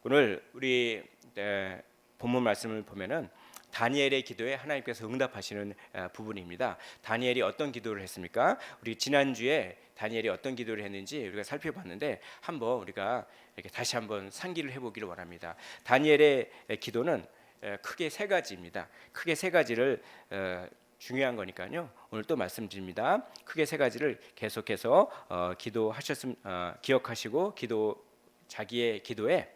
오늘 우리 본문 말씀을 보면은 다니엘의 기도에 하나님께서 응답하시는 부분입니다. 다니엘이 어떤 기도를 했습니까? 우리 지난주에 다니엘이 어떤 기도를 했는지 우리가 살펴봤는데 한번 우리가 이렇게 다시 한번 상기를 해보기를 원합니다. 다니엘의 기도는 크게 세 가지입니다. 크게 세 가지를 중요한 거니까요. 오늘 또 말씀드립니다. 크게 세 가지를 계속해서 기억하시고 자기의 기도에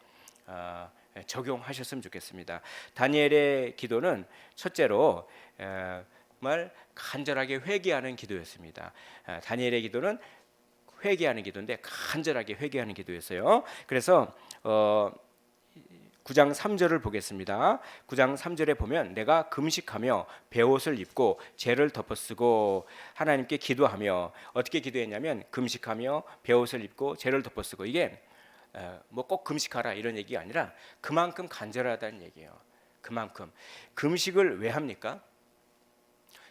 적용하셨으면 좋겠습니다. 다니엘의 기도는 첫째로 정말 간절하게 회개하는 기도였습니다. 다니엘의 기도는 회개하는 기도인데 간절하게 회개하는 기도였어요. 그래서 9장 3절을 보겠습니다. 9장 3절에 보면 내가 금식하며 베옷을 입고 죄를 덮어쓰고 하나님께 기도하며, 어떻게 기도했냐면 금식하며 베옷을 입고 죄를 덮어쓰고, 이게 뭐 꼭 금식하라 이런 얘기가 아니라 그만큼 간절하다는 얘기예요. 그만큼. 금식을 왜 합니까?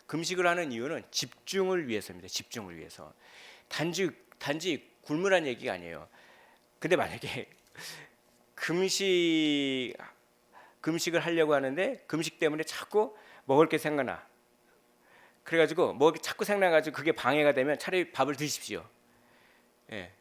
금식을 하는 이유는 집중을 위해서입니다. 집중을 위해서. 단지 굶으란 얘기가 아니에요. 근데 만약에 금식을 하려고 하는데 금식 때문에 자꾸 먹을 게 생각나. 그래가지고 뭐 자꾸 생각나가지고 그게 방해가 되면 차라리 밥을 드십시오. 예.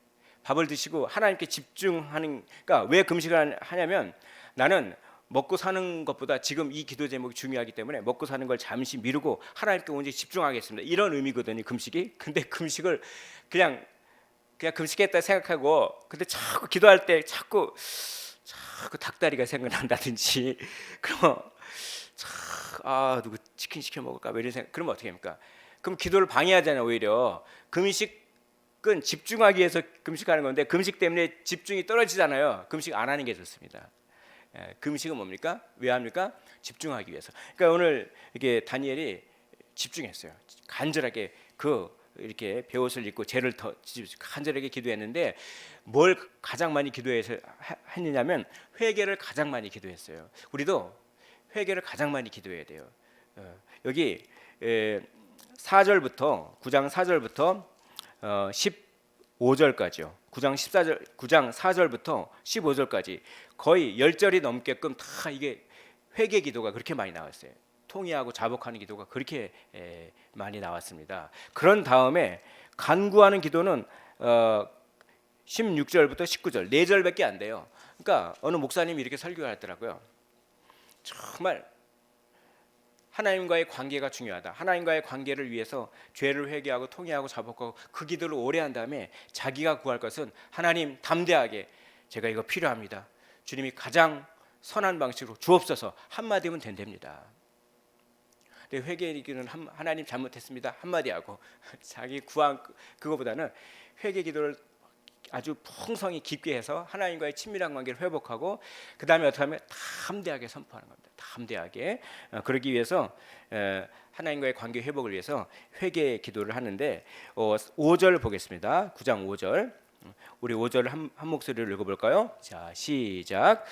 밥을 드시고 하나님께 집중하는. 그러니까 왜 금식을 하냐면 나는 먹고 사는 것보다 지금 이 기도 제목이 중요하기 때문에 먹고 사는 걸 잠시 미루고 하나님께 온전히 집중하겠습니다. 이런 의미거든요, 금식이. 근데 금식을 그냥 금식했다 생각하고, 근데 자꾸 기도할 때 자꾸 닭다리가 생각난다든지, 그러면 누구 치킨 시켜 먹을까 뭐 이런 생각. 그러면 어떻게 합니까? 그럼 기도를 방해하잖아요. 오히려 금식은 집중하기 위해서 금식하는 건데 금식 때문에 집중이 떨어지잖아요. 금식 안 하는 게 좋습니다. 금식은 뭡니까? 왜 합니까? 집중하기 위해서. 그러니까 오늘 이게 다니엘이 집중했어요. 간절하게 이렇게 베옷을 입고 죄를 더 간절하게 기도했는데, 뭘 가장 많이 기도해서 했느냐면 회개를 가장 많이 기도했어요. 우리도 회개를 가장 많이 기도해야 돼요. 여기 4절부터 9장 4절부터 15절까지요. 9장 4절부터 15절까지 거의 10절이 넘게끔 다 이게 회개 기도가 그렇게 많이 나왔어요. 통회하고 자복하는 기도가 그렇게 많이 나왔습니다. 그런 다음에 간구하는 기도는 16절부터 19절 4절밖에 안 돼요. 그러니까 어느 목사님이 이렇게 설교를 하더라고요. 정말 하나님과의 관계가 중요하다. 하나님과의 관계를 위해서 죄를 회개하고 통회하고 자복하고 그 기도를 오래 한 다음에 자기가 구할 것은 하나님 담대하게 제가 이거 필요합니다. 주님이 가장 선한 방식으로 주옵소서 한마디면 된답니다. 근데 회개기도는 하나님 잘못했습니다 한마디 하고 자기 구한 그거보다는 회개 기도를 아주 풍성히 깊게 해서 하나님과의 친밀한 관계를 회복하고 그 다음에 어떻게 하면 담대하게 선포하는 겁니다. 담대하게. 그러기 위해서 하나님과의 관계 회복을 위해서 회개 기도를 하는데 5절 보겠습니다. 9장 5절. 우리 5절을 한 목소리로 읽어볼까요? 자, 시작.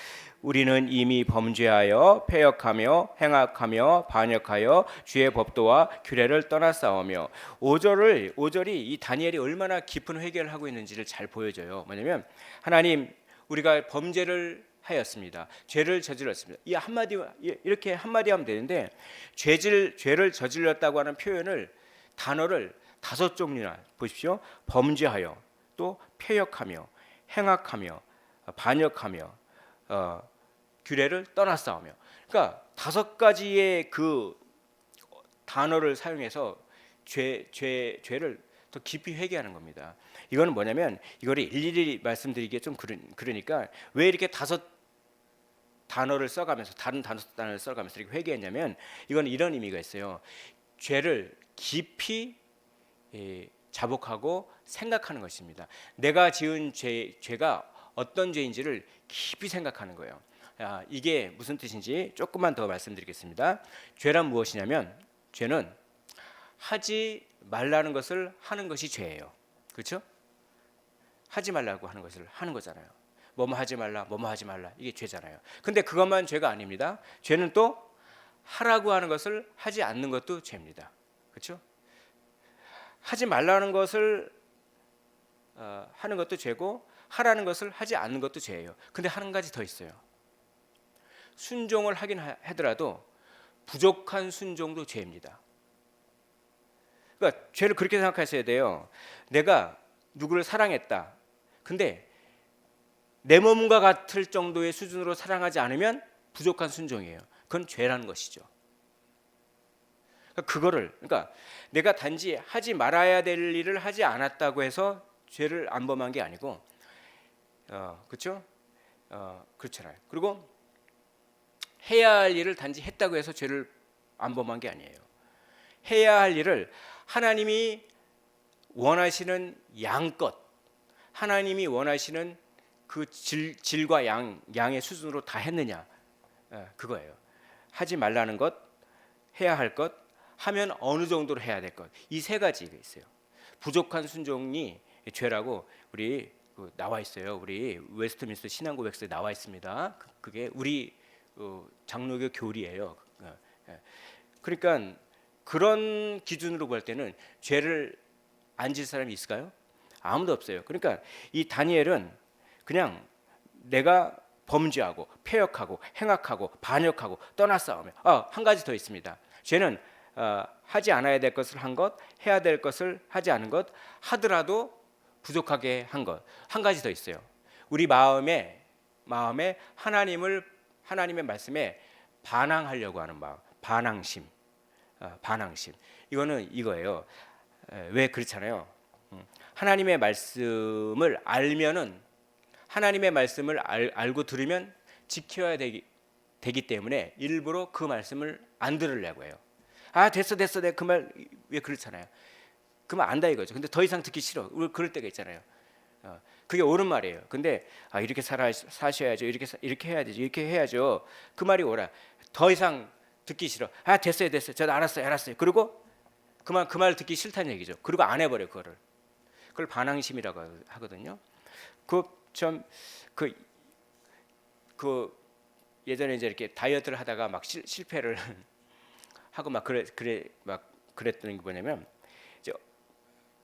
우리는 이미 범죄하여 패역하며 행악하며 반역하여 주의 법도와 규례를 떠났사오며. 5절이 이 다니엘이 얼마나 깊은 회개를 하고 있는지를 잘 보여줘요. 뭐냐면 하나님, 우리가 범죄를 하였습니다. 죄를 저질렀습니다. 이렇게 한마디 하면 되는데 죄를 저질렀다고 하는 단어를 5종류나 보십시오. 범죄하여, 또 패역하며, 행악하며, 반역하며, 규례를 떠났사오며. 그러니까 5가지의 그 단어를 사용해서 죄를 더 깊이 회개하는 겁니다. 이거는 뭐냐면 이거를 일일이 말씀드리기에 좀 그러니까 왜 이렇게 5단어를 써가면서 다른 단어를 써가면서 이렇게 회개했냐면 이건 이런 의미가 있어요. 죄를 깊이 자복하고 생각하는 것입니다. 내가 지은 죄가 어떤 죄인지를 깊이 생각하는 거예요. 이게 무슨 뜻인지 조금만 더 말씀드리겠습니다. 죄란 무엇이냐면 죄는 하지 말라는 것을 하는 것이 죄예요. 그렇죠? 하지 말라고 하는 것을 하는 거잖아요. 뭐뭐 하지 말라, 뭐뭐 하지 말라, 이게 죄잖아요. 근데 그것만 죄가 아닙니다. 죄는 또 하라고 하는 것을 하지 않는 것도 죄입니다. 그렇죠? 하지 말라는 것을 하는 것도 죄고 하라는 것을 하지 않는 것도 죄예요. 근데 한 가지 더 있어요. 순종을 하긴 하더라도 부족한 순종도 죄입니다. 그러니까 죄를 그렇게 생각하셔야 돼요. 내가 누구를 사랑했다. 근데 내 몸과 같을 정도의 수준으로 사랑하지 않으면 부족한 순종이에요. 그건 죄라는 것이죠. 그러니까 내가 단지 하지 말아야 될 일을 하지 않았다고 해서 죄를 안 범한 게 아니고, 그렇죠? 그렇잖아요. 그리고 해야 할 일을 단지 했다고 해서 죄를 안 범한 게 아니에요. 해야 할 일을 하나님이 원하시는 양껏, 하나님이 원하시는 그 질과 양의 수준으로 다 했느냐, 그거예요. 하지 말라는 것, 해야 할 것, 하면 어느 정도로 해야 될 것, 이 세 가지가 있어요. 부족한 순종이 죄라고 우리 나와 있어요. 우리 웨스트민스터 신앙고백서에 나와 있습니다. 그게 우리 장로교 교리예요. 그러니까 그런 기준으로 볼 때는 죄를 안 질 사람이 있을까요? 아무도 없어요. 그러니까 이 다니엘은 그냥 내가 범죄하고 패역하고 행악하고 반역하고 떠나싸우며, 한 가지 더 있습니다. 죄는 하지 않아야 될 것을 한 것, 해야 될 것을 하지 않은 것, 하더라도 부족하게 한 것. 한 가지 더 있어요. 우리 마음에 하나님의 말씀에 반항하려고 하는 마음, 반항심. 이거는 이거예요. 왜 그렇잖아요. 하나님의 말씀을 알면은, 하나님의 말씀을 알고 들으면 지켜야 되기 때문에 일부러 그 말씀을 안 들으려고 해요. 됐어 내가 그 말 왜 그렇잖아요. 그 말 안다 이거죠. 근데 더 이상 듣기 싫어. 우리 그럴 때가 있잖아요. 그게 옳은 말이에요. 근데 이렇게 사셔야죠. 이렇게 해야 되죠. 이렇게 해야죠. 그 말이 옳아. 더 이상 듣기 싫어. 됐어요. 저도 알았어요. 그리고 그 말 듣기 싫다는 얘기죠. 그리고 안 해버려 그거를. 그걸 반항심이라고 하거든요. 예전에 이제 이렇게 다이어트를 하다가 막 실패를 하고 막 그랬던 게 뭐냐면, 이제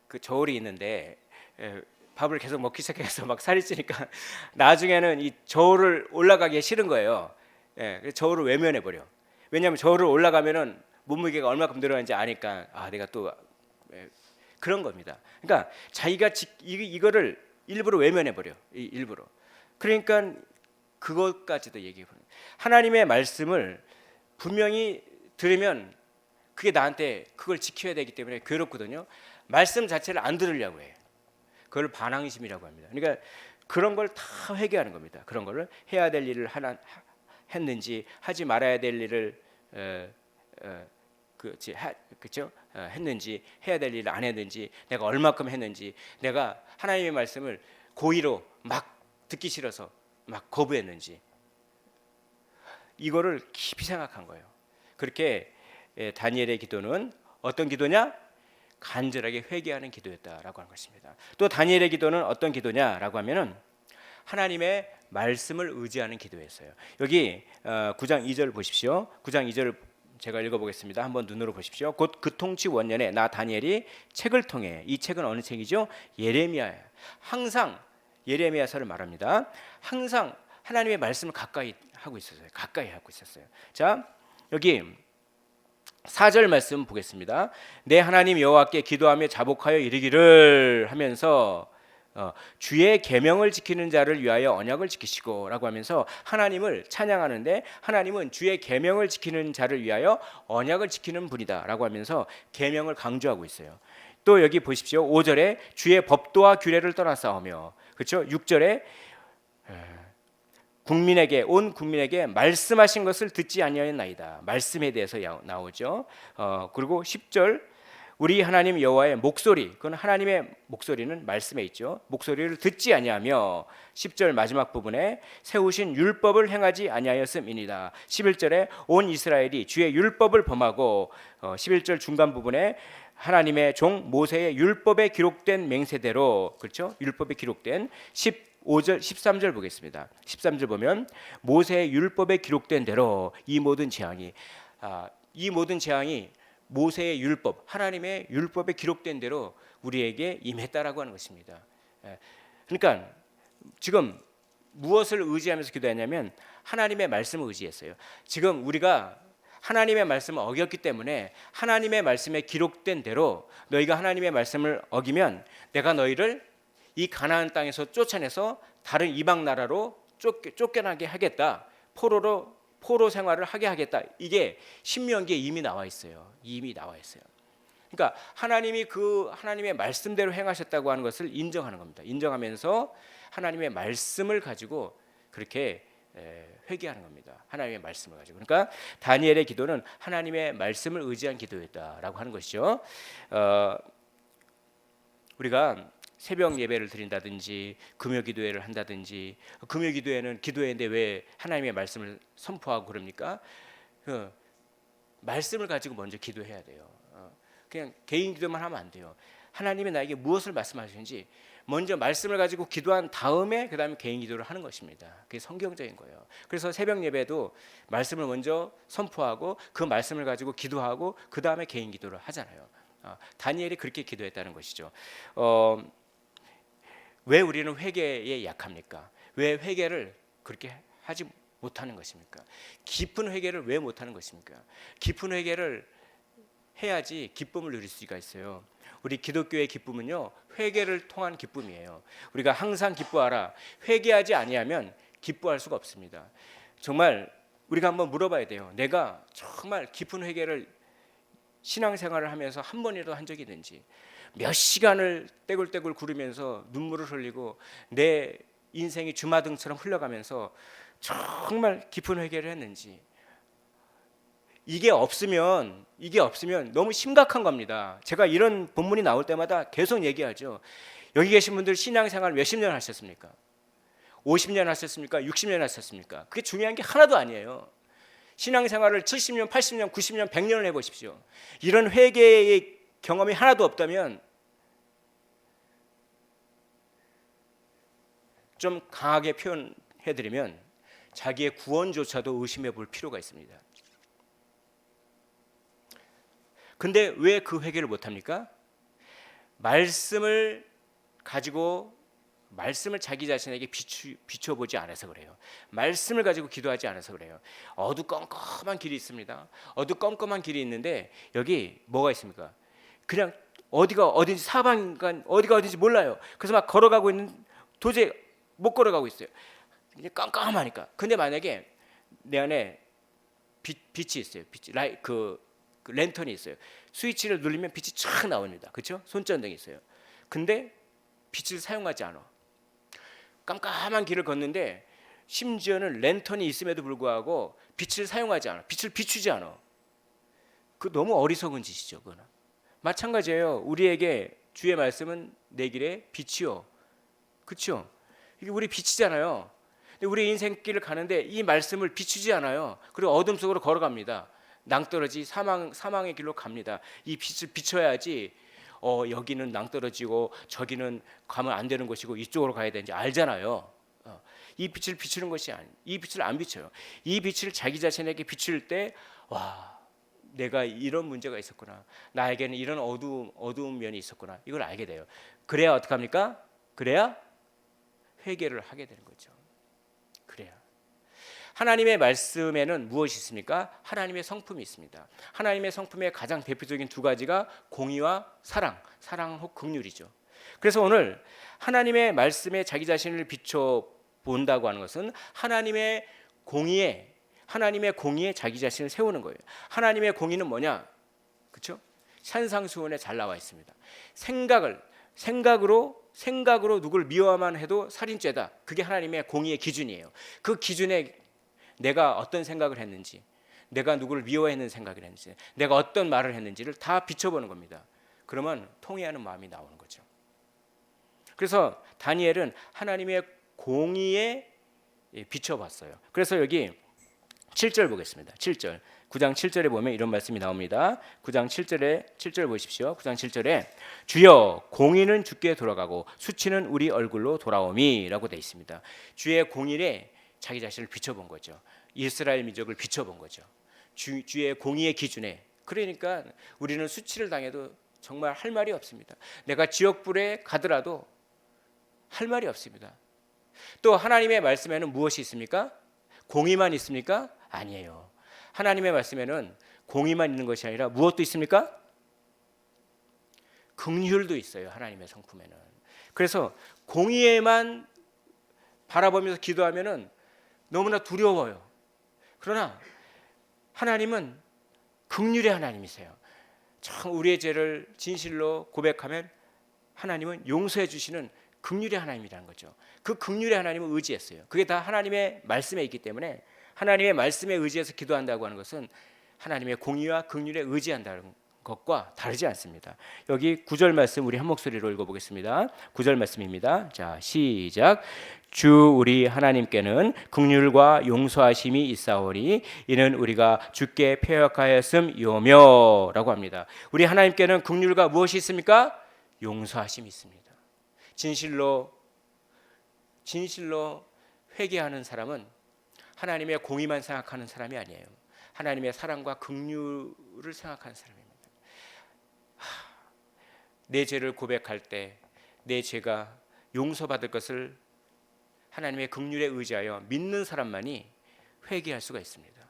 그 저울이 있는데 밥을 계속 먹기 시작해서 막 살이 찌니까 나중에는 이 저울을 올라가기 싫은 거예요. 그래서 저울을 외면해 버려. 왜냐하면 저울을 올라가면은 몸무게가 얼마큼 늘어나는지 아니까, 내가 또 그런 겁니다. 그러니까 자기가 이거를 일부러 외면해 버려. 일부러. 그러니까 그것까지도 얘기해 보는. 하나님의 말씀을 분명히 들으면 그게 나한테 그걸 지켜야 되기 때문에 괴롭거든요. 말씀 자체를 안 들으려고 해. 그걸 반항심이라고 합니다. 그러니까 그런 걸 다 회개하는 겁니다. 그런 거를 해야 될 일을 했는지, 하지 말아야 될 일을 그렇죠? 했는지, 해야 될 일을 안 했는지, 내가 얼마큼 했는지, 내가 하나님의 말씀을 고의로 막 듣기 싫어서 막 거부했는지, 이거를 깊이 생각한 거예요. 그렇게 다니엘의 기도는 어떤 기도냐? 간절하게 회개하는 기도였다라고 하는 것입니다. 또 다니엘의 기도는 어떤 기도냐라고 하면은 하나님의 말씀을 의지하는 기도였어요. 여기 9장 2절 보십시오. 9장 2절 제가 읽어보겠습니다. 한번 눈으로 보십시오. 곧 그 통치 원년에 나 다니엘이 책을 통해, 이 책은 어느 책이죠? 예레미야. 항상 예레미야서를 말합니다. 항상 하나님의 말씀을 가까이 하고 있었어요. 자, 여기 4절 말씀 보겠습니다. 내 하나님 여호와께 기도하며 자복하여 이르기를 하면서 주의 계명을 지키는 자를 위하여 언약을 지키시고라고 하면서 하나님을 찬양하는데, 하나님은 주의 계명을 지키는 자를 위하여 언약을 지키는 분이다라고 하면서 계명을 강조하고 있어요. 또 여기 보십시오. 5절에 주의 법도와 규례를 떠나 싸우며, 그렇죠? 6절에 온 국민에게 말씀하신 것을 듣지 아니하였나이다. 말씀에 대해서 나오죠. 그리고 10절 우리 하나님 여호와의 목소리, 그건 하나님의 목소리는 말씀에 있죠. 목소리를 듣지 아니하며, 10절 마지막 부분에 세우신 율법을 행하지 아니하였음이니이다. 11절에 온 이스라엘이 주의 율법을 범하고, 11절 중간 부분에 하나님의 종 모세의 율법에 기록된 맹세대로, 그렇죠? 율법에 기록된 15절 13절 보겠습니다. 13절 보면 모세의 율법에 기록된 대로 이 모든 재앙이 모세의 율법, 하나님의 율법에 기록된 대로 우리에게 임했다라고 하는 것입니다. 그러니까 지금 무엇을 의지하면서 기도했냐면 하나님의 말씀을 의지했어요. 지금 우리가 하나님의 말씀을 어겼기 때문에 하나님의 말씀에 기록된 대로 너희가 하나님의 말씀을 어기면 내가 너희를 이 가나안 땅에서 쫓아내서 다른 이방 나라로 쫓겨나게 하겠다. 포로 생활을 하게 하겠다. 이게 신명기에 이미 나와 있어요. 이미 나와 있어요. 그러니까 하나님이 그 하나님의 말씀대로 행하셨다고 하는 것을 인정하는 겁니다. 인정하면서 하나님의 말씀을 가지고 그렇게 회개하는 겁니다. 하나님의 말씀을 가지고. 그러니까 다니엘의 기도는 하나님의 말씀을 의지한 기도였다라고 하는 것이죠. 우리가 새벽 예배를 드린다든지 금요 기도회를 한다든지, 금요 기도회는 기도회인데 왜 하나님의 말씀을 선포하고 그럽니까? 그 말씀을 가지고 먼저 기도해야 돼요. 그냥 개인 기도만 하면 안 돼요. 하나님이 나에게 무엇을 말씀하시는지 먼저 말씀을 가지고 기도한 다음에 그다음에 개인 기도를 하는 것입니다. 그게 성경적인 거예요. 그래서 새벽 예배도 말씀을 먼저 선포하고 그 말씀을 가지고 기도하고 그다음에 개인 기도를 하잖아요. 다니엘이 그렇게 기도했다는 것이죠. 왜 우리는 회개에 약합니까? 왜 회개를 그렇게 하지 못하는 것입니까? 깊은 회개를 왜 못하는 것입니까? 깊은 회개를 해야지 기쁨을 누릴 수가 있어요. 우리 기독교의 기쁨은요, 회개를 통한 기쁨이에요. 우리가 항상 기뻐하라. 회개하지 아니하면 기뻐할 수가 없습니다. 정말 우리가 한번 물어봐야 돼요. 내가 정말 깊은 회개를 신앙생활을 하면서 한 번이라도 한 적이 있는지, 몇 시간을 떼굴떼굴 구르면서 눈물을 흘리고 내 인생이 주마등처럼 흘러가면서 정말 깊은 회개를 했는지. 이게 없으면 너무 심각한 겁니다. 제가 이런 본문이 나올 때마다 계속 얘기하죠. 여기 계신 분들 신앙생활 몇십 년 하셨습니까? 50년 하셨습니까? 60년 하셨습니까? 그게 중요한 게 하나도 아니에요. 신앙생활을 70년, 80년, 90년, 100년을 해보십시오. 이런 회개의 경험이 하나도 없다면 좀 강하게 표현해드리면 자기의 구원조차도 의심해 볼 필요가 있습니다. 근데 왜 그 회개를 못합니까? 말씀을 가지고 말씀을 자기 자신에게 비춰보지 않아서 그래요. 말씀을 가지고 기도하지 않아서 그래요. 어두컴컴한 길이 있습니다. 어두컴컴한 길이 있는데 여기 뭐가 있습니까? 그냥 어디가 어딘지 사방간 어디가 어딘지 몰라요. 그래서 막 걸어가고 있는 도저히 못 걸어가고 있어요. 그냥 깜깜하니까. 근데 만약에 내 안에 빛이 있어요. 그 랜턴이 있어요. 스위치를 누르면 빛이 쫙 나옵니다. 그렇죠? 손전등이 있어요. 근데 빛을 사용하지 않아. 깜깜한 길을 걷는데 심지어는 랜턴이 있음에도 불구하고 빛을 사용하지 않아. 빛을 비추지 않아. 그 너무 어리석은 짓이죠. 그거는. 마찬가지예요. 우리에게 주의 말씀은 내 길에 빛이요. 그렇죠? 이게 우리 빛이잖아요. 근데 우리 인생길을 가는데 이 말씀을 비추지 않아요. 그리고 어둠 속으로 걸어갑니다. 낭떠러지 사망의 길로 갑니다. 이 빛을 비춰야지 여기는 낭떠러지고 저기는 가면 안 되는 곳이고 이쪽으로 가야 되는지 알잖아요. 이 빛을 비추는 것이 이 빛을 안 비춰요. 이 빛을 자기 자신에게 비출 때 와, 내가 이런 문제가 있었구나. 나에게는 이런 어두운 면이 있었구나. 이걸 알게 돼요. 그래야 어떡합니까? 그래야 회개를 하게 되는 거죠. 그래야. 하나님의 말씀에는 무엇이 있습니까? 하나님의 성품이 있습니다. 하나님의 성품의 가장 대표적인 두 가지가 공의와 사랑 혹 긍휼이죠. 그래서 오늘 하나님의 말씀에 자기 자신을 비춰 본다고 하는 것은 하나님의 공의에 자기 자신을 세우는 거예요. 하나님의 공의는 뭐냐? 그렇죠? 산상수훈에 잘 나와 있습니다. 생각으로 누굴 미워만 해도 살인죄다. 그게 하나님의 공의의 기준이에요. 그 기준에 내가 어떤 생각을 했는지, 내가 누구를 미워했는 생각을 했는지, 내가 어떤 말을 했는지를 다 비춰보는 겁니다. 그러면 통회하는 마음이 나오는 거죠. 그래서 다니엘은 하나님의 공의에 비춰봤어요. 그래서 여기 7절 보겠습니다. 7절. 9장 7절에 보면 이런 말씀이 나옵니다. 9장 7절 보십시오. 9장 7절에 주여 공의는 주께 돌아가고 수치는 우리 얼굴로 돌아오미라고 되어 있습니다. 주의 공의에 자기 자신을 비춰본 거죠. 이스라엘 민족을 비춰본 거죠. 주의 공의의 기준에. 그러니까 우리는 수치를 당해도 정말 할 말이 없습니다. 내가 지옥불에 가더라도 할 말이 없습니다. 또 하나님의 말씀에는 무엇이 있습니까? 공의만 있습니까? 아니에요. 하나님의 말씀에는 공의만 있는 것이 아니라 무엇도 있습니까? 긍휼도 있어요. 하나님의 성품에는. 그래서 공의에만 바라보면서 기도하면은 너무나 두려워요. 그러나 하나님은 긍휼의 하나님이세요. 참 우리의 죄를 진실로 고백하면 하나님은 용서해 주시는 긍휼의 하나님이라는 거죠. 그 긍휼의 하나님을 의지했어요. 그게 다 하나님의 말씀에 있기 때문에 하나님의 말씀에 의지해서 기도한다고 하는 것은 하나님의 공의와 긍휼에 의지한다는 것과 다르지 않습니다. 여기 9절 말씀 우리 한 목소리로 읽어보겠습니다. 9절 말씀입니다. 자, 시작. 주 우리 하나님께는 긍휼과 용서하심이 있사오니 이는 우리가 주께 패역하였음이오며라고 합니다. 우리 하나님께는 긍휼과 무엇이 있습니까? 용서하심이 있습니다. 진실로 회개하는 사람은 하나님의 공의만 생각하는 사람이 아니에요. 하나님의 사랑과 긍휼을 생각하는 사람입니다. 내 죄를 고백할 때 내 죄가 용서받을 것을 하나님의 긍휼에 의지하여 믿는 사람만이 회개할 수가 있습니다.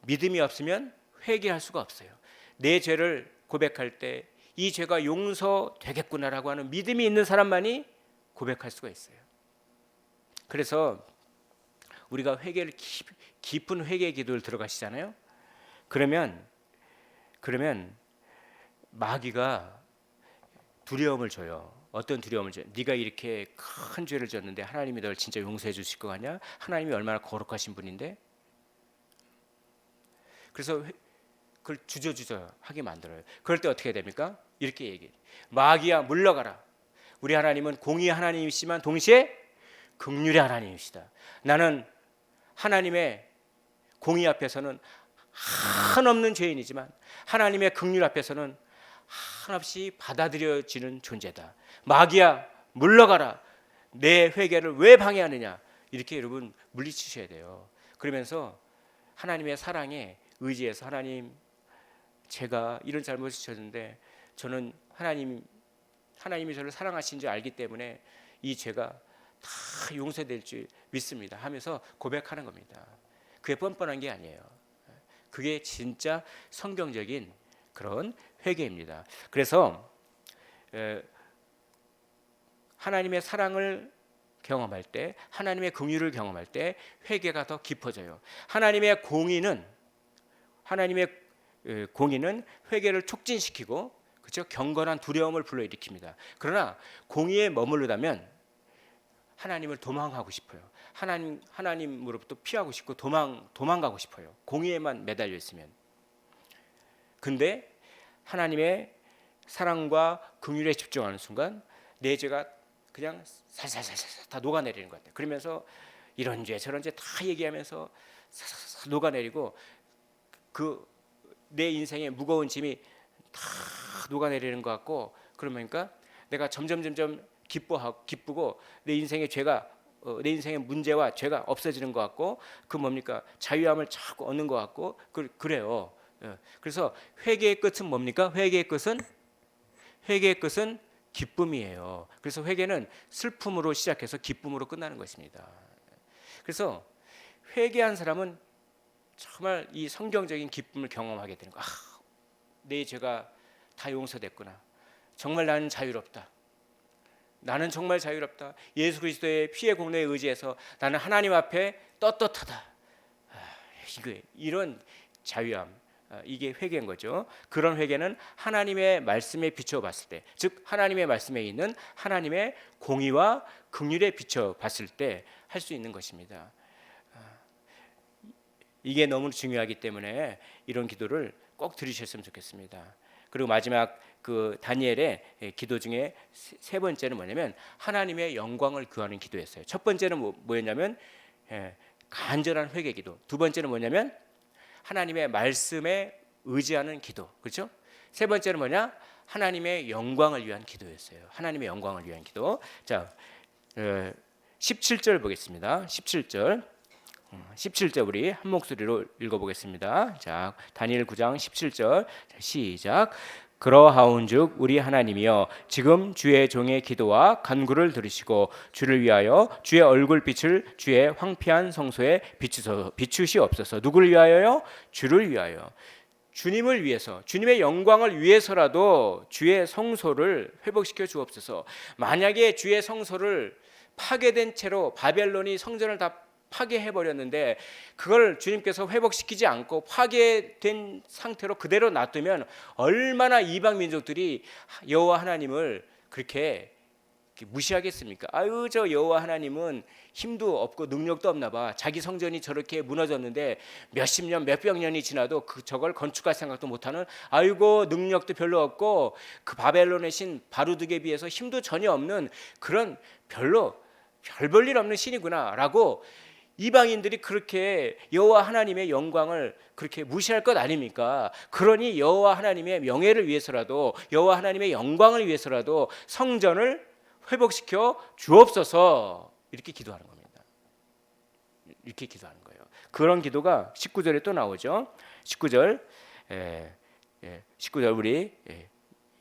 믿음이 없으면 회개할 수가 없어요. 내 죄를 고백할 때 이 죄가 용서되겠구나라고 하는 믿음이 있는 사람만이 고백할 수가 있어요. 그래서 우리가 회개를 깊은 회개 기도를 들어가시잖아요. 그러면 마귀가 두려움을 줘요. 어떤 두려움을 줘요? 네가 이렇게 큰 죄를 졌는데 하나님이 널 진짜 용서해 주실 거 아니야? 하나님이 얼마나 거룩하신 분인데? 그래서 그걸 주저하게 만들어요. 그럴 때 어떻게 됩니까? 이렇게 얘기해요. 마귀야 물러가라. 우리 하나님은 공의 하나님이시지만 동시에 긍휼의 하나님이시다. 나는 하나님의 공의 앞에서는 한없는 죄인이지만 하나님의 긍휼 앞에서는 한없이 받아들여지는 존재다. 마귀야 물러가라. 내 회개를 왜 방해하느냐. 이렇게 여러분 물리치셔야 돼요. 그러면서 하나님의 사랑에 의지해서 하나님 제가 이런 잘못을 졌는데 저는 하나님이 저를 사랑하신 줄 알기 때문에 이 죄가 다 용서될 줄 믿습니다 하면서 고백하는 겁니다. 그게 뻔뻔한 게 아니에요. 그게 진짜 성경적인 그런 회개입니다. 그래서 하나님의 사랑을 경험할 때 하나님의 긍휼을 경험할 때 회개가 더 깊어져요. 하나님의 공의는 회개를 촉진시키고 그렇죠? 경건한 두려움을 불러일으킵니다. 그러나 공의에 머무르다면 하나님을 도망가고 싶어요. 하나님으로부터 피하고 싶고 도망가고 싶어요. 공의에만 매달려 있으면. 근데 하나님의 사랑과 긍휼에 집중하는 순간 내 죄가 그냥 살살살살 다 녹아내리는 것 같아요. 그러면서 이런 죄 저런 죄 다 얘기하면서 살살 녹아내리고 그 내 인생의 무거운 짐이 다 녹아내리는 것 같고 그러니까 내가 점점 기쁘고 내 인생의 문제와 죄가 없어지는 것 같고 그 뭡니까 자유함을 자꾸 얻는 것 같고 그래요. 그래서 회개의 끝은 뭡니까? 회개의 끝은 기쁨이에요. 그래서 회개는 슬픔으로 시작해서 기쁨으로 끝나는 것입니다. 그래서 회개한 사람은 정말 이 성경적인 기쁨을 경험하게 되는 거야. 내 죄가 다 용서됐구나. 정말 나는 자유롭다. 나는 정말 자유롭다. 예수 그리스도의 피의 공로에 의지해서 나는 하나님 앞에 떳떳하다. 이런 자유함, 이게 회개인 거죠. 그런 회개는 하나님의 말씀에 비춰 봤을 때, 즉 하나님의 말씀에 있는 하나님의 공의와 긍휼에 비춰 봤을 때 할 수 있는 것입니다. 이게 너무 중요하기 때문에 이런 기도를 꼭 들으셨으면 좋겠습니다. 그리고 마지막 그 다니엘의 기도 중에 세 번째는 뭐냐면 하나님의 영광을 구하는 기도였어요. 첫 번째는 뭐였냐면 간절한 회개 기도. 두 번째는 뭐냐면 하나님의 말씀에 의지하는 기도. 그렇죠? 세 번째는 뭐냐? 하나님의 영광을 위한 기도였어요. 하나님의 영광을 위한 기도. 자, 17절 보겠습니다. 17절 우리 한 목소리로 읽어보겠습니다. 자, 다니엘 9장 17절 시작. 그러하온즉 우리 하나님이여 지금 주의 종의 기도와 간구를 들으시고 주를 위하여 주의 얼굴빛을 주의 황폐한 성소에 비추시옵소서. 누구를 위하여요? 주를 위하여. 주님을 위해서, 주님의 영광을 위해서라도 주의 성소를 회복시켜 주옵소서. 만약에 주의 성소를 파괴된 채로 바벨론이 성전을 다 파괴해 버렸는데 그걸 주님께서 회복시키지 않고 파괴된 상태로 그대로 놔두면 얼마나 이방 민족들이 여호와 하나님을 그렇게 무시하겠습니까? 아유, 저 여호와 하나님은 힘도 없고 능력도 없나 봐. 자기 성전이 저렇게 무너졌는데 몇십 년, 몇백 년이 지나도 저걸 건축할 생각도 못하는, 아이고 능력도 별로 없고 그 바벨론의 신 바루드에 비해서 힘도 전혀 없는 그런 별 볼 일 없는 신이구나라고 이방인들이 그렇게 여호와 하나님의 영광을 그렇게 무시할 것 아닙니까? 그러니 여호와 하나님의 명예를 위해서라도, 여호와 하나님의 영광을 위해서라도 성전을 회복시켜 주옵소서, 이렇게 기도하는 겁니다. 이렇게 기도하는 거예요. 그런 기도가 19절에 또 나오죠. 19절, 19절 우리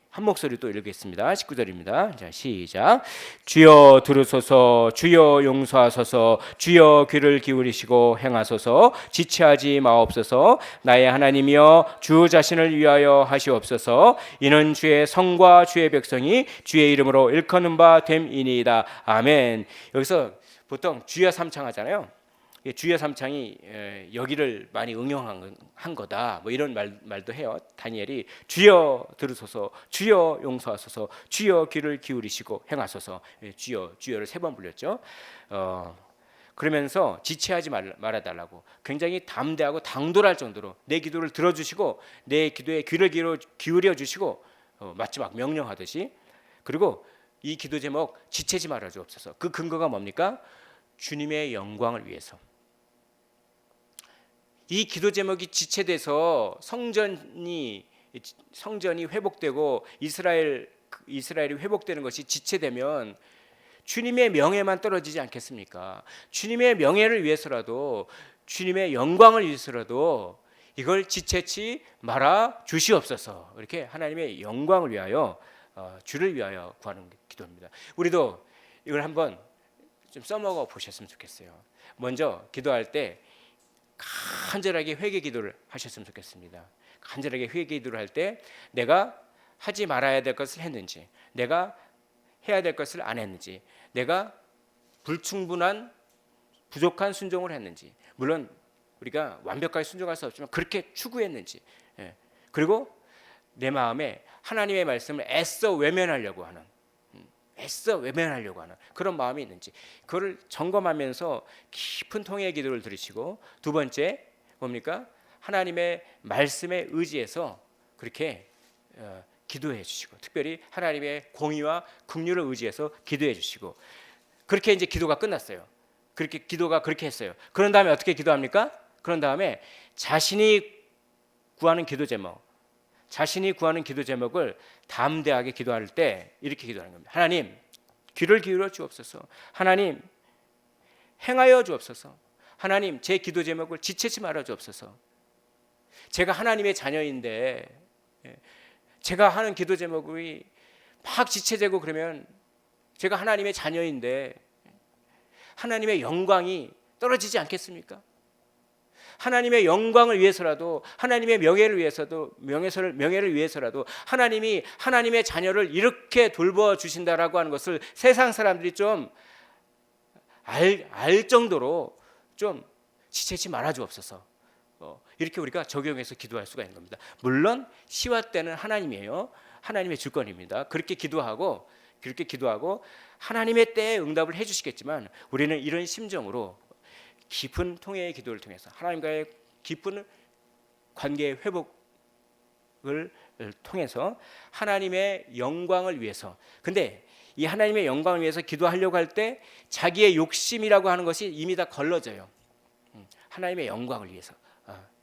한 목소리 또 읽겠습니다. 19절입니다. 자, 시작. 주여 들으소서, 주여 용서하소서, 주여 귀를 기울이시고 행하소서, 지체하지 마옵소서. 나의 하나님이여 주 자신을 위하여 하시옵소서. 이는 주의 성과 주의 백성이 주의 이름으로 일컫는 바 됨이니이다. 아멘. 여기서 보통 주여 삼창하잖아요. 주여 삼창이 여기를 많이 응용한 거다, 뭐 이런 말도 해요. 다니엘이 주여 들으소서, 주여 용서하소서, 주여 귀를 기울이시고 행하소서. 주여를 3번 불렸죠. 그러면서 지체하지 말아달라고 굉장히 담대하고 당돌할 정도로 내 기도를 들어주시고 내 기도에 귀를 기울여 주시고 마치 막 명령하듯이. 그리고 이 기도 제목 지체지 말아 주옵소서. 그 근거가 뭡니까? 주님의 영광을 위해서. 이 기도 제목이 지체돼서 성전이 회복되고 이스라엘이 회복되는 것이 지체되면 주님의 명예만 떨어지지 않겠습니까? 주님의 명예를 위해서라도, 주님의 영광을 위해서라도 이걸 지체치 말아 주시옵소서. 이렇게 하나님의 영광을 위하여, 주를 위하여 구하는 기도입니다. 우리도 이걸 한번 좀 써먹어 보셨으면 좋겠어요. 먼저 기도할 때 간절하게 회개 기도를 하셨으면 좋겠습니다. 간절하게 회개 기도를 할 때 내가 하지 말아야 될 것을 했는지, 내가 해야 될 것을 안 했는지, 내가 불충분한 부족한 순종을 했는지, 물론 우리가 완벽하게 순종할 수 없지만 그렇게 추구했는지, 그리고 내 마음에 하나님의 말씀을 애써 외면하려고 하는 그런 마음이 있는지, 그걸 점검하면서 깊은 통회의 기도를 들으시고, 두 번째 뭡니까? 하나님의 말씀에 의지해서 그렇게 기도해 주시고, 특별히 하나님의 공의와 긍휼을 의지해서 기도해 주시고, 그렇게 이제 기도가 끝났어요. 기도가 그렇게 했어요. 그런 다음에 어떻게 기도합니까? 그런 다음에 자신이 구하는 기도 제목을 담대하게 기도할 때 이렇게 기도하는 겁니다. 하나님, 귀를 기울여 주옵소서. 하나님, 행하여 주옵소서. 하나님, 제 기도 제목을 지체치 말아 주옵소서. 제가 하나님의 자녀인데 제가 하는 기도 제목이 막 지체되고 그러면 제가 하나님의 자녀인데 하나님의 영광이 떨어지지 않겠습니까? 하나님의 영광을 위해서라도, 하나님의 명예를 위해서라도 하나님이 하나님의 자녀를 이렇게 돌보 주신다라고 하는 것을 세상 사람들이 좀 알 정도로 좀 지체치 말아 주옵소서. 이렇게 우리가 적용해서 기도할 수가 있는 겁니다. 물론 시와 때는 하나님이에요. 하나님의 주권입니다. 그렇게 기도하고 하나님의 때에 응답을 해주시겠지만, 우리는 이런 심정으로 깊은 통회의 기도를 통해서 하나님과의 깊은 관계의 회복을 통해서 하나님의 영광을 위해서, 근데 이 하나님의 영광을 위해서 기도하려고 할 때 자기의 욕심이라고 하는 것이 이미 다 걸러져요. 하나님의 영광을 위해서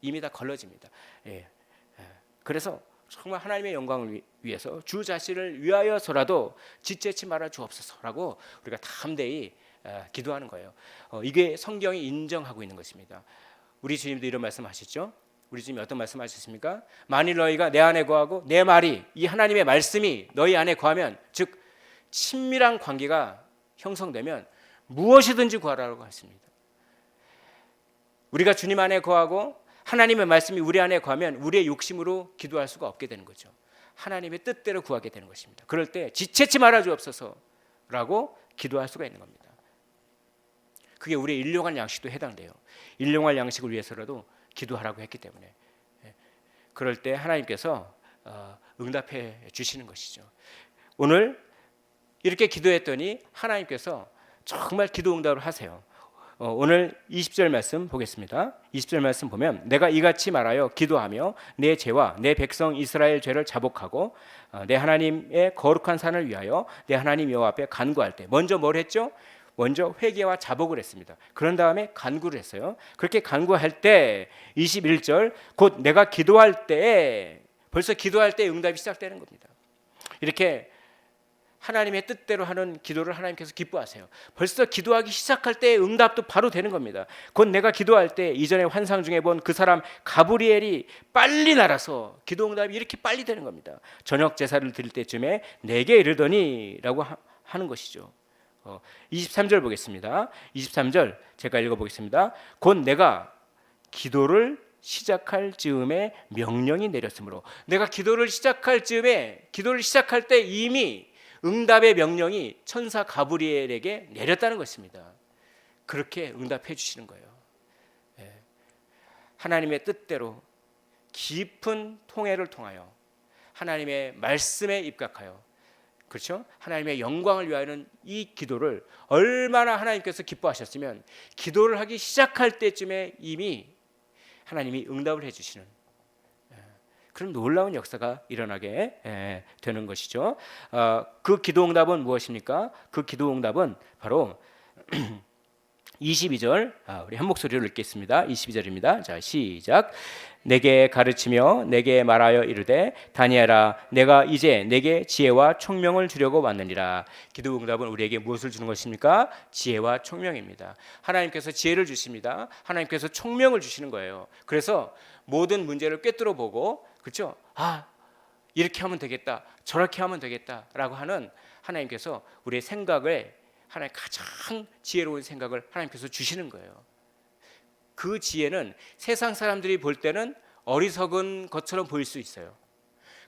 이미 다 걸러집니다. 그래서 정말 하나님의 영광을 위해서 주 자신을 위하여서라도 지체치 말아 주옵소서라고 우리가 담대히 기도하는 거예요. 이게 성경이 인정하고 있는 것입니다. 우리 주님도 이런 말씀하셨죠. 우리 주님이 어떤 말씀하셨습니까? 만일 너희가 내 안에 거하고 내 말이, 이 하나님의 말씀이 너희 안에 거하면, 즉 친밀한 관계가 형성되면 무엇이든지 구하라고 했습니다. 우리가 주님 안에 거하고 하나님의 말씀이 우리 안에 거하면 우리의 욕심으로 기도할 수가 없게 되는 거죠. 하나님의 뜻대로 구하게 되는 것입니다. 그럴 때 지체치 말아 주옵소서라고 기도할 수가 있는 겁니다. 그게 우리의 일용할 양식도 해당돼요. 일용할 양식을 위해서라도 기도하라고 했기 때문에, 그럴 때 하나님께서 응답해 주시는 것이죠. 오늘 이렇게 기도했더니 하나님께서 정말 기도 응답을 하세요. 오늘 20절 말씀 보겠습니다. 20절 말씀 보면, 내가 이같이 말하여 기도하며 내 죄와 내 백성 이스라엘 죄를 자복하고 내 하나님의 거룩한 산을 위하여 내 하나님 여호와 앞에 간구할 때, 먼저 뭘 했죠? 먼저 회개와 자복을 했습니다. 그런 다음에 간구를 했어요. 그렇게 간구할 때 21절, 곧 내가 기도할 때, 벌써 기도할 때 응답이 시작되는 겁니다. 이렇게 하나님의 뜻대로 하는 기도를 하나님께서 기뻐하세요. 벌써 기도하기 시작할 때 응답도 바로 되는 겁니다. 곧 내가 기도할 때 이전에 환상 중에 본 그 사람 가브리엘이 빨리 날아서 기도 응답이 이렇게 빨리 되는 겁니다. 저녁 제사를 드릴 때쯤에 내게 이르더니 라고 하는 것이죠. 23절 보겠습니다. 23절 제가 읽어보겠습니다. 곧 내가 기도를 시작할 즈음에 명령이 내렸으므로, 내가 기도를 시작할 즈음에, 기도를 시작할 때 이미 응답의 명령이 천사 가브리엘에게 내렸다는 것입니다. 그렇게 응답해 주시는 거예요. 하나님의 뜻대로 깊은 통해를 통하여 하나님의 말씀에 입각하여, 그렇죠? 하나님의 영광을 위하여는 이 기도를 얼마나 하나님께서 기뻐하셨으면 기도를 하기 시작할 때쯤에 이미 하나님이 응답을 해주시는 그런 놀라운 역사가 일어나게 되는 것이죠. 그 기도 응답은 무엇입니까? 그 기도 응답은 바로 22절, 우리 한 목소리로 읽겠습니다. 22절입니다. 자, 시작. 내게 가르치며 내게 말하여 이르되 다니엘아, 내가 이제 내게 지혜와 총명을 주려고 왔느니라. 기도 응답은 우리에게 무엇을 주는 것입니까? 지혜와 총명입니다. 하나님께서 지혜를 주십니다. 하나님께서 총명을 주시는 거예요. 그래서 모든 문제를 꿰뚫어 보고, 그렇죠? 이렇게 하면 되겠다, 저렇게 하면 되겠다라고 하는 하나님께서 우리의 생각을, 하나님 가장 지혜로운 생각을 하나님께서 주시는 거예요. 그 지혜는 세상 사람들이 볼 때는 어리석은 것처럼 보일 수 있어요.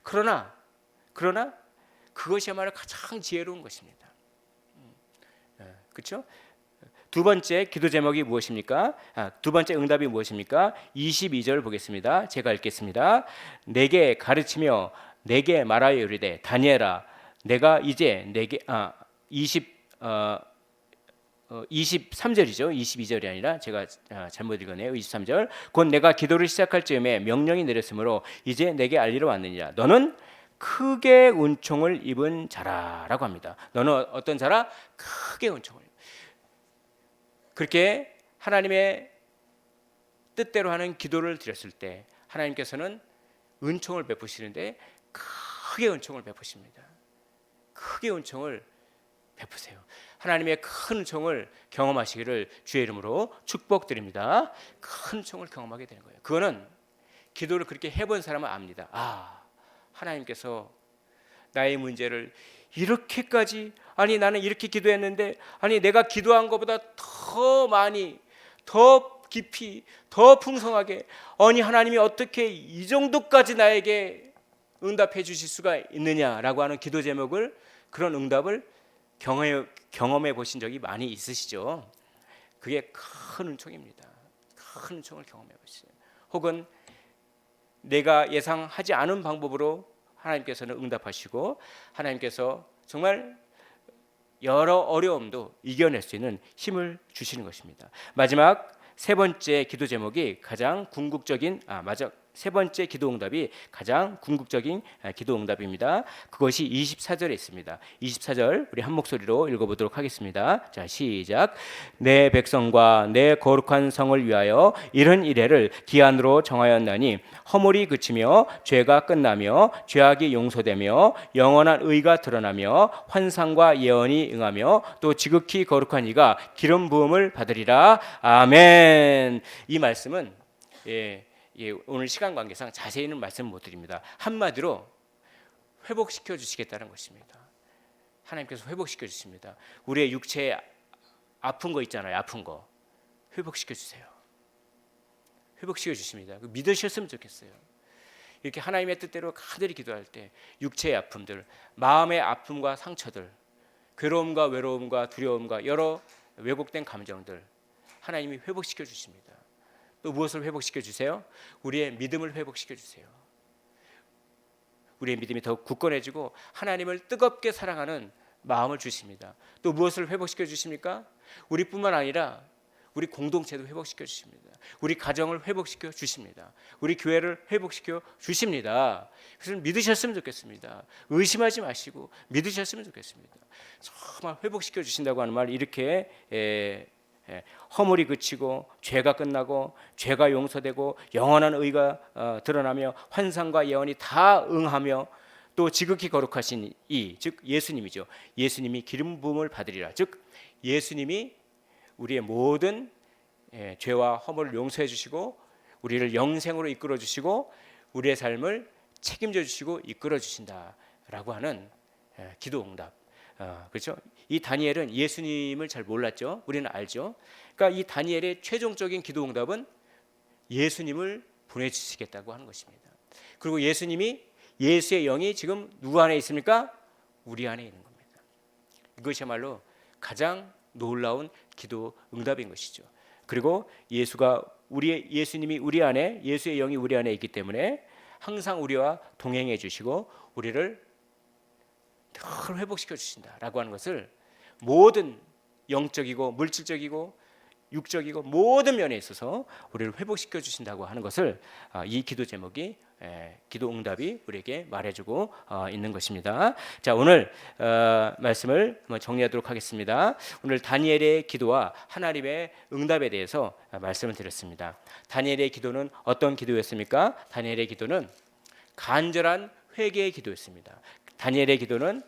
그러나 그것이야말로 가장 지혜로운 것입니다. 그렇죠? 두 번째 기도 제목이 무엇입니까? 두 번째 응답이 무엇입니까? 22절 보겠습니다. 제가 읽겠습니다. 내게 가르치며 내게 말하여 이르되 다니엘아, 내가 이제 내게 23절이죠. 22절이 아니라 제가 잘못 읽었네요. 23절. 곧 내가 기도를 시작할 즈음에 명령이 내렸으므로 이제 내게 알리러 왔느니라. 너는 크게 은총을 입은 자라라고 합니다. 너는 어떤 자라? 크게 은총을. 그렇게 하나님의 뜻대로 하는 기도를 드렸을 때 하나님께서는 은총을 베푸시는데 크게 은총을 베푸십니다. 크게 은총을 베푸세요. 하나님의 큰 은총을 경험하시기를 주의 이름으로 축복드립니다. 큰 은총을 경험하게 되는 거예요. 그거는 기도를 그렇게 해본 사람은 압니다. 하나님께서 나의 문제를 이렇게까지, 아니 나는 이렇게 기도했는데, 아니 내가 기도한 것보다 더 많이, 더 깊이, 더 풍성하게, 아니 하나님이 어떻게 이 정도까지 나에게 응답해 주실 수가 있느냐라고 하는 기도 제목을, 그런 응답을 경험해 보신 적이 많이 있으시죠? 그게 큰 은총입니다. 큰 은총을 경험해 보시죠. 혹은 내가 예상하지 않은 방법으로 하나님께서는 응답하시고 하나님께서 정말 여러 어려움도 이겨낼 수 있는 힘을 주시는 것입니다. 마지막 세 번째 기도 제목이 가장 궁극적인 세 번째 기도 응답이 가장 궁극적인 기도 응답입니다. 그것이 24절에 있습니다. 24절 우리 한 목소리로 읽어보도록 하겠습니다. 자, 시작. 내 백성과 내 거룩한 성을 위하여 이런 이래를 기한으로 정하였나니 허물이 그치며 죄가 끝나며 죄악이 용서되며 영원한 의가 드러나며 환상과 예언이 응하며 또 지극히 거룩한 이가 기름 부음을 받으리라. 아멘. 이 말씀은 오늘 시간 관계상 자세히는 말씀 못 드립니다. 한마디로 회복시켜 주시겠다는 것입니다. 하나님께서 회복시켜 주십니다. 우리의 육체에 아픈 거 있잖아요. 아픈 거 회복시켜 주세요. 회복시켜 주십니다. 믿으셨으면 좋겠어요. 이렇게 하나님의 뜻대로 간절히 기도할 때 육체의 아픔들, 마음의 아픔과 상처들, 괴로움과 외로움과 두려움과 여러 왜곡된 감정들 하나님이 회복시켜 주십니다. 또 무엇을 회복시켜 주세요? 우리의 믿음을 회복시켜 주세요. 우리의 믿음이 더 굳건해지고 하나님을 뜨겁게 사랑하는 마음을 주십니다. 또 무엇을 회복시켜 주십니까? 우리뿐만 아니라 우리 공동체도 회복시켜 주십니다. 우리 가정을 회복시켜 주십니다. 우리 교회를 회복시켜 주십니다. 그래서 믿으셨으면 좋겠습니다. 의심하지 마시고 믿으셨으면 좋겠습니다. 정말 회복시켜 주신다고 하는 말, 이렇게 허물이 그치고 죄가 끝나고 죄가 용서되고 영원한 의가 드러나며 환상과 예언이 다 응하며 또 지극히 거룩하신 즉 예수님이죠. 예수님이 기름 부음을 받으리라. 즉 예수님이 우리의 모든 죄와 허물을 용서해 주시고 우리를 영생으로 이끌어 주시고 우리의 삶을 책임져 주시고 이끌어 주신다라고 하는 기도 응답. 그렇죠? 이 다니엘은 예수님을 잘 몰랐죠. 우리는 알죠. 그러니까 이 다니엘의 최종적인 기도 응답은 예수님을 보내주시겠다고 하는 것입니다. 그리고 예수의 영이 지금 누구 안에 있습니까? 우리 안에 있는 겁니다. 이것이야말로 가장 놀라운 기도 응답인 것이죠. 그리고 예수님이 우리 안에, 예수의 영이 우리 안에 있기 때문에 항상 우리와 동행해 주시고 우리를 늘 회복시켜 주신다라고 하는 것을 모든 영적이고 물질적이고 육적이고 모든 면에 있어서 우리를 회복시켜 주신다고 하는 것을 이 기도 제목이, 기도 응답이 우리에게 말해주고 있는 것입니다. 자, 오늘 말씀을 한번 정리하도록 하겠습니다. 오늘 다니엘의 기도와 하나님의 응답에 대해서 말씀을 드렸습니다. 다니엘의 기도는 어떤 기도였습니까? 다니엘의 기도는 간절한 회개의 기도였습니다. 다니엘의 기도는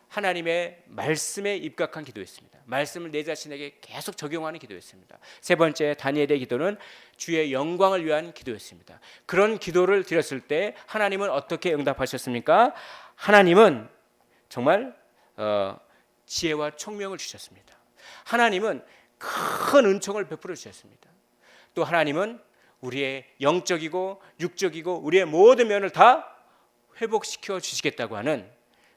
하나님의 말씀에 입각한 기도였습니다. 말씀을 내 자신에게 계속 적용하는 기도였습니다. 세 번째, 다니엘의 기도는 주의 영광을 위한 기도였습니다. 그런 기도를 드렸을 때 하나님은 어떻게 응답하셨습니까? 하나님은 정말 지혜와 총명을 주셨습니다. 하나님은 큰 은총을 베풀어 주셨습니다. 또 하나님은 우리의 영적이고 육적이고 우리의 모든 면을 다 회복시켜 주시겠다고 하는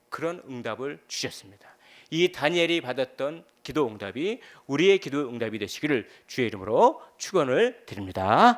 그런 응답을 주셨습니다. 이 다니엘이 받았던 기도 응답이 우리의 기도 응답이 되시기를 주의 이름으로 축원을 드립니다.